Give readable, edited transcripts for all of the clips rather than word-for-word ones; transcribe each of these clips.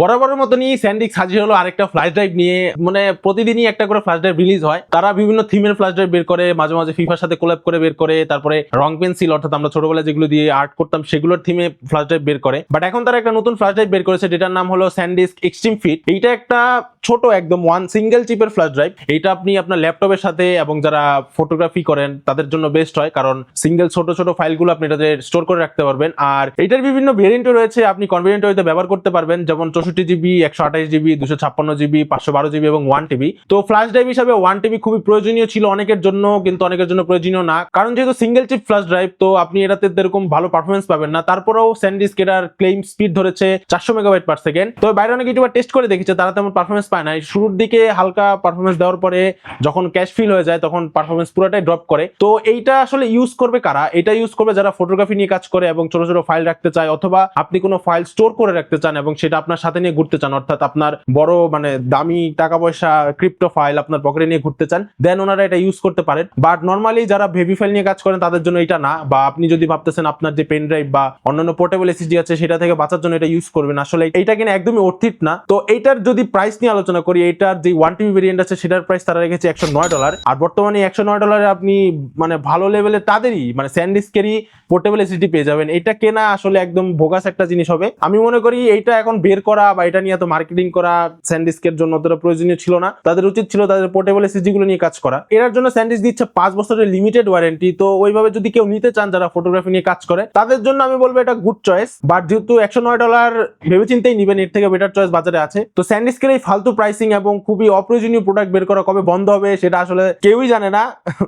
বরাবরের মতনই স্যান্ডিস্ক হাজির হলো আরেকটা ফ্ল্যাশ ড্রাইভ নিয়ে। মানে প্রতিদিনই একটা করে ফ্ল্যাশ ড্রাইভ রিলিজ হয়। তারা বিভিন্ন থিমের ফ্ল্যাশ ড্রাইভ বের করে, মাঝে মাঝে ফিফার সাথে কোল্যাব করে বের করে, তারপরে রং পেন্সিল অর্থাৎ আমরা ছোটবেলায় যেগুলো দিয়ে আর্ট করতাম সেগুলোর থিমে ফ্ল্যাশ ড্রাইভ বের করে। বাট এখন তারা একটা নতুন ফ্ল্যাশ ড্রাইভ বের করেছে যেটার নাম হলো স্যান্ডিস্ক এক্সট্রিম ফিট। এইটা একটা ছোট একদম ওয়ান সিঙ্গেল চিপের ফ্ল্যাশ ড্রাইভ। এইটা আপনি আপনার ল্যাপটপের সাথে এবং যারা ফটোগ্রাফি করেন তাদের জন্য বেস্ট হয়, কারণ সিঙ্গেল ছোট ছোট ফাইলগুলো আপনি এটাতে স্টোর করে রাখতে পারবেন। আর এটার বিভিন্ন ভেরিয়েন্টও রয়েছে, আপনি কনভেনিয়েন্ট ওয়েতে ব্যবহার করতে পারবেন, যেমন 64 জিবি, 128 জিবি, 256 জিবি, 512 জিবি এবং 1 টিবি। তো ফ্ল্যাশ ড্রাইভ হিসাবে 1 টিবি খুবই প্রয়োজনীয় ছিল অনেকের জন্য, কিন্তু অনেকের জন্য প্রয়োজনীয় না, কারণ যেহেতু সিঙ্গেল চিপ ফ্ল্যাশ ড্রাইভ তো আপনি এটাতে এরকম ভালো পারফরমেন্স পাবেন না। তারপরেও স্যান্ডিস্ক এটার ক্লেম স্পিড ধরেছে 400 মেগাবাইট পার সেকেন্ড। তো বাইরে অনেক ইউটিউবার টেস্ট করে দেখেছে, তারা তেমন পারফরমেন্স পায় না। শুরুর দিকে হালকা পারফরমেন্স দেওয়ার পরে যখন ক্যাশ ফিল হয়ে যায় তখন পারফরমেন্স পুরোটাই ড্রপ করে। তো এইটা আসলে ইউজ করবে কারা? এটা ইউজ করবে যারা ফটোগ্রাফি নিয়ে কাজ করে এবং ছোট ছোট ফাইল রাখতে চায়, অথবা আপনি কোনো ফাইল স্টোর করে রাখতে চান এবং সেটা আপনার সাথে নিয়ে ঘুরতে চান, অর্থাৎ আপনার বড় মানে দামি টাকা পয়সা ক্রিপ্টো ফাইল আপনার পকেটে নিয়ে ঘুরতে চান, দেন ওনারা এটা ইউজ করতে পারেন। বাট নর্মালি যারা বেবি ফাইল নিয়ে কাজ করেন তাদের জন্য এটা না। বা আপনি যদি ভাবতেছেন আপনার যে পেন ড্রাইভ বা অন্যান্য পোর্টেবল এসএসডি আছে সেটা থেকে বাঁচার জন্য এটা ইউজ করবেন, আসলে এইটা কিনা একদমই অর্থিত না। তো এইটার যদি প্রাইস নিয়ে আলোচনা করি, এইটার যে 1 টিবি ভেরিয়েন্ট আছে সেটার প্রাইস তারা রেখেছে $109। আর বর্তমানে $109 আপনি মানে ভালো লেভেলের তাদেরই মানে স্যান্ডিস্কেরই পোর্টেবল এসএসডি পেয়ে যাবেন। এটা কেনা আসলে একদম ভোগাস একটা জিনিস হবে। আমি মনে করি এইটা এখন বের করা বা এটা নিয়ে এত মার্কেটিং করা স্যান্ডিস্কের জন্য অতটা প্রয়োজনীয় ছিল না। তাদের উচিত ছিল তাদের পোর্টেবল এসএসডি গুলো নিয়ে কাজ করা। এর জন্য স্যান্ডিস্ক দিচ্ছে 5 বছরের লিমিটেড ওয়ারেন্টি। তো ওইভাবে যদি কেউ নিতে চান যারা ফটোগ্রাফি নিয়ে কাজ করে তাদের জন্য আমি বলবো এটা গুড চয়েস। বাট যেহেতু $109 ভেবেচিন্তেই নিবেন, এর থেকে বেটার চয়েস বাজারে আছে। তো স্যান্ডিস্কের এই ফালতু প্রাইসিং এবং খুবই অপ্রয়োজনীয় প্রোডাক্ট বের করা কবে বন্ধ হবে সেটা আসলে কেউই জানে না।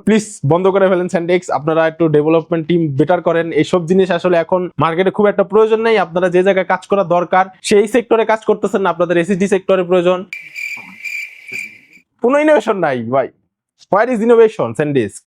প্লিজ বন্ধ করে ফেলেন স্যান্ডিস্ক। আপনারা একটু ডেভেলপমেন্ট টিম বেটার করেন। এইসব জিনিস আসলে এখন মার্কেটে খুব একটা প্রয়োজন নেই। আপনারা যে জায়গায় কাজ করা দরকার সেই সেক্টরে কাজ করতেছেন না, আপনাদের এসএসডি সেক্টরে প্রয়োজন। কোনো ইনোভেশন নাই ভাই। Where is innovation? স্যান্ডিস্ক